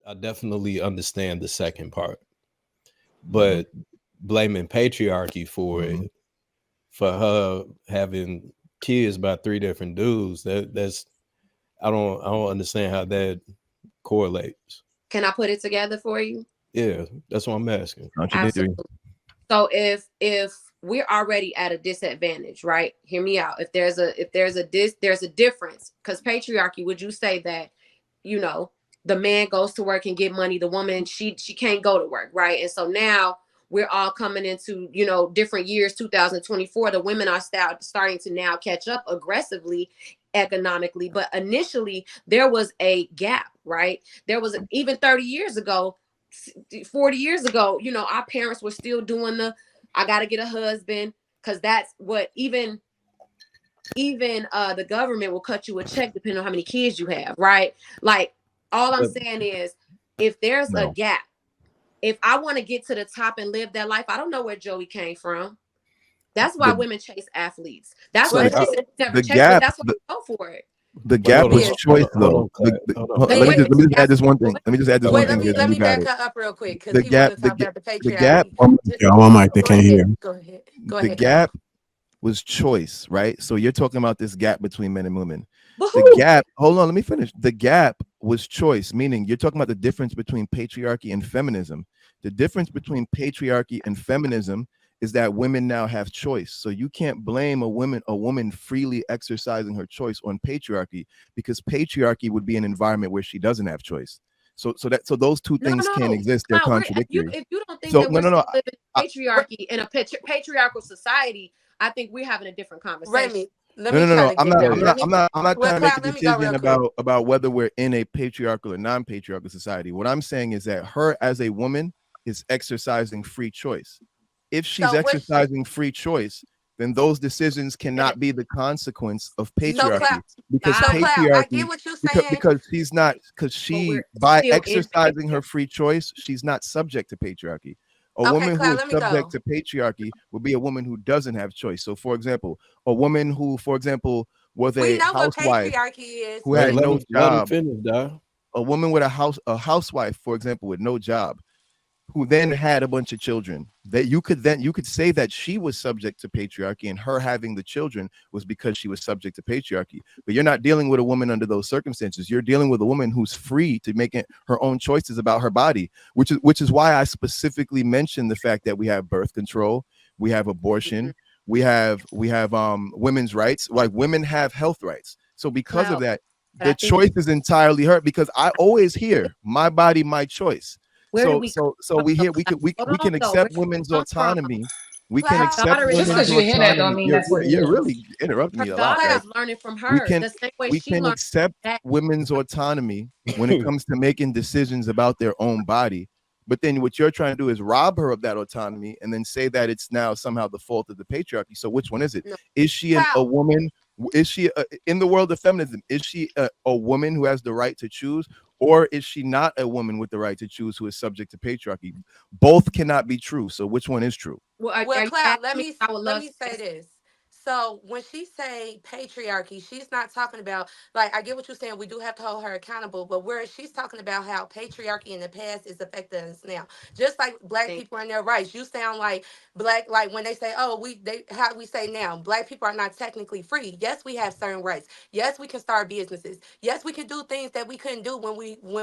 I definitely understand the second part, Mm-hmm. but blaming patriarchy for Mm-hmm. it, for her having kids by three different dudes, that's I don't understand how that correlates. Can I put it together for you? Yeah, that's what I'm asking. Contradictory. Absolutely. So if we're already at a disadvantage, right? Hear me out. There's a difference, because patriarchy, would you say that, you know, the man goes to work and get money, the woman, she can't go to work, right? And so now we're all coming into, different years, 2024. The women are starting to now catch up aggressively economically, but initially there was a gap, right? There was even 30 years ago, 40 years ago, our parents were still doing I got to get a husband, because that's what even the government will cut you a check depending on how many kids you have, right? Like, all I'm But saying is, if there's a No. gap, if I want to get to the top and live that life, I don't know where Joey came from. That's why The women chase athletes. That's so why the, Jesus never the chased, but gap that's why I go for it. but gap hold was on, choice hold though. on, Claire, hold on, Let me Wait, just let let me me just add ask this you. one thing. Let me just add this one Wait, thing, let Jason. You me got back it. her up real quick because The he want gap to the talk ga- about the the gap patriarchy. Y'all, my mic, they Go can't hear. ahead. Go ahead. Go the ahead, Kyle. gap was choice, right? So you're talking about this gap between men and women. But The who? gap, hold on, let me finish. The gap was choice, meaning you're talking about the difference between patriarchy and feminism. The difference between patriarchy and feminism is that women now have choice. So you can't blame a woman freely exercising her choice on patriarchy, because patriarchy would be an environment where she doesn't have choice. So those two No, things can't no. exist. They're Cloud, contradictory. if you don't think So that no, we're no, no. still living I, in patriarchy in a patriarchal society, I think we're having a different conversation. Remy, let No, me no, no, try no. to I'm get not. there. I'm Wait, not. Let me, I'm not well, trying to make a Cloud, let me go decision real quick. about whether we're in a patriarchal or non-patriarchal society. What I'm saying is that her as a woman is exercising free choice. If she's So what? exercising free choice, then those decisions cannot be the consequence of So patriarchy, Cloud, because Stop it. I get patriarchy what you're because saying. because she's not because But she we're by still in exercising her patriarchy. free choice, she's not subject to patriarchy. A Okay, woman who Cloud, is let me subject go. to patriarchy would be a woman who doesn't have choice. So, for example, a woman who, for example, was We a know what housewife patriarchy is, who but had wait, it, let no him job, finish, dog. a woman with a housewife, for example, with no job, who then had a bunch of children, that you could say that she was subject to patriarchy, and her having the children was because she was subject to patriarchy. But you're not dealing with a woman under those circumstances. You're dealing with a woman who's free to make her own choices about her body, which is why I specifically mentioned the fact that we have birth control, we have Mhm. abortion, we have women's rights. Like, women have health rights. So because of Cloud. that, But I the think, choice is entirely her, because I always hear my body, my choice. where did So we come so so from we though, here we Cloud? can we, Hold we on can though. Where accept did we women's come from? autonomy. We can Her Cloud, accept daughter is Just women's because you hear that don't autonomy. mean You're, that's you're, what it you're is. really interrupting her me a lot, daughter guys. is learning from We her can the same way we she can learned accept that. women's autonomy when it comes to making decisions about their own body. But then what you're trying to do is rob her of that autonomy and then say that it's now somehow the fault of the patriarchy. So which one is it? No, Is she a Cloud. woman? Is she in the world of feminism? Is she a woman who has the right to choose? Or is she not a woman with the right to choose who is subject to patriarchy? Both cannot be true. So which one is true? well, Well, are you Cloud, asking me? I would let love me to say answer. this. So when she say patriarchy, she's not talking about, like, I get what you're saying. We do have to hold her accountable, but where she's talking about how patriarchy in the past is affecting us now, just like black Thing. people and their rights. You sound like black, like when they say, oh, how we say now, black people are not technically free. Yes, we have certain rights. Yes, we can start businesses. Yes, we can do things that we couldn't do when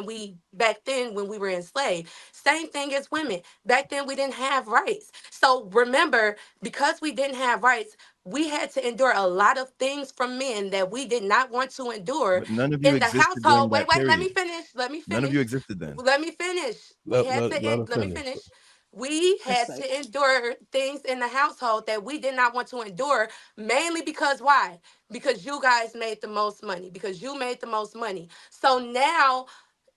we back then when we were enslaved. Same thing as women. Back then we didn't have rights. So remember, because we didn't have rights, we had to endure a lot of things from men that we did not want to endure But none of you in the existed during household. Wait, that wait, let me period. finish. Let me None of finish. you existed then. Let me finish. We Let, had let, to let end, him let me finish. finish. We It's had like, to endure things in the household that we did not want to endure, mainly because why? Because you guys made the most money, because you made the most money. So now,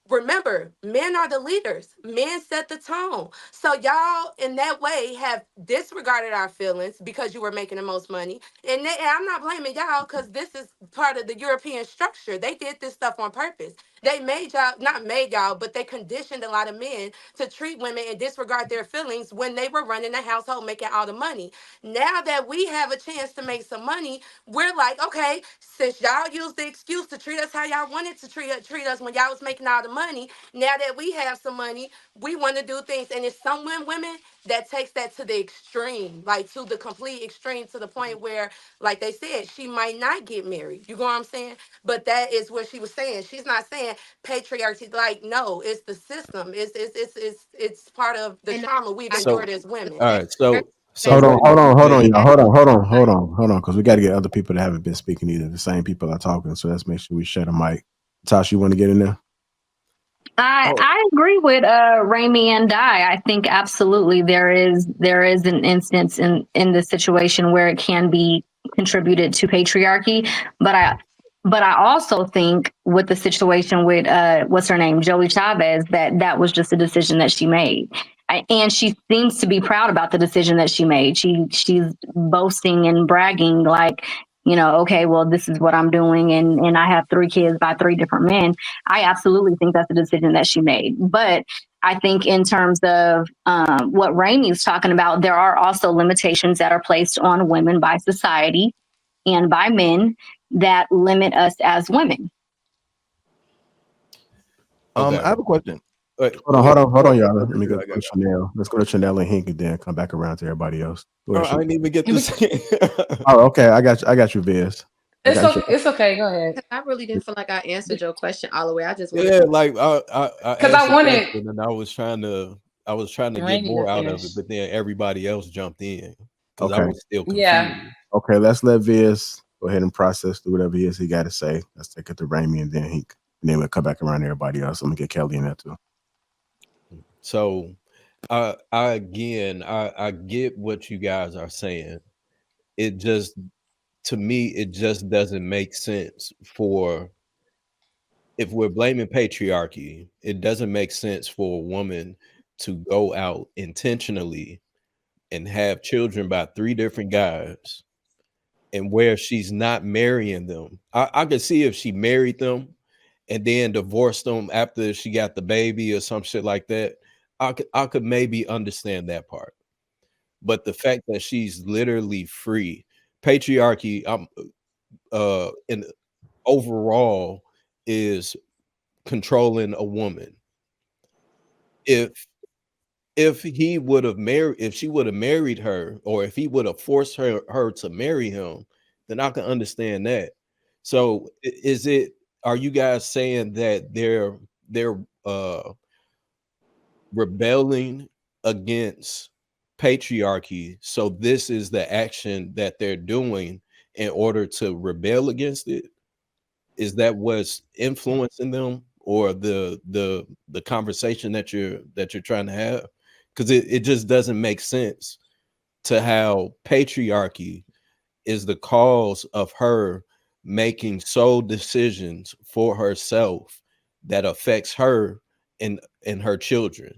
remember, men are the leaders. Men set the tone. So y'all, in that way, have disregarded our feelings because you were making the most money. And I'm not blaming y'all because this is part of the European structure. They did this stuff on purpose. They made y'all, not made y'all, but they conditioned a lot of men to treat women and disregard their feelings when they were running the household, making all the money. Now that we have a chance to make some money, we're like, okay, since y'all used the excuse to treat us how y'all wanted to treat us when y'all was making all the money, now that we have some money, we want to do things. And it's some women that takes that to the extreme, like to the complete extreme, to the point where, like they said, she might not get married. You know what I'm saying? But that is what she was saying. She's not saying patriarchy. Like, no, it's the system. It's part of the And trauma we've I So endured as women. all right, Hold on, Raymond, hold on, hold on, Raymond, y'all. Hold on, because we got to get other people that haven't been speaking either. The same people are talking, so let's make sure we shut a mic. Tosh, you want to get in there? oh, I agree with Ramy and Di. I think absolutely there is an instance in this situation where it can be contributed to patriarchy, but I also think with the situation with what's her name, Joey Chavez, that was just a decision that she made. And she seems to be proud about the decision that she made. She's boasting and bragging like, okay, well, this is what I'm doing, and I have 3 kids by 3 different men. I absolutely think that's a decision that she made. But I think in terms of what Ramey's talking about, there are also limitations that are placed on women by society and by men that limit us as women. okay. I have a question. Go Hold on, ahead. y'all. Let me I go got to Chanel. Let's go to Chanel and Hink, and then come back around to everybody else. Go ahead, I Chanel. didn't even get this. Oh, okay. I got you, Viz. I got you. It's okay. Go ahead. I really didn't feel like I answered your question all the way. I just wanted Yeah, like I Because asked I the wanted question and I was trying to get Rainy to more out of it, finish. but then everybody else jumped in because I Okay. was still Yeah. confused. Okay, let's let Viz go ahead and process through whatever he got to say. Let's take it to Ramy and then Hink. And then we'll come back around to everybody else. I'm gonna get Kelly in there too. So I get what you guys are saying. It just, to me, it just doesn't make sense. For if we're blaming patriarchy, it doesn't make sense for a woman to go out intentionally and have children by 3 different guys, and where she's not marrying them. I could see if she married them and then divorced them after she got the baby or some shit like that. I could maybe understand that part. But the fact that she's literally free, patriarchy, in overall, is controlling a woman. If he would have married, if she would have married her, or if he would have forced her to marry him, then I can understand that. So is it, are you guys saying that they're rebelling against patriarchy, so this is the action that they're doing in order to rebel against it? Is that what's influencing them, or the conversation that you're trying to have? Because it just doesn't make sense to how patriarchy is the cause of her making sole decisions for herself that affects her and her children.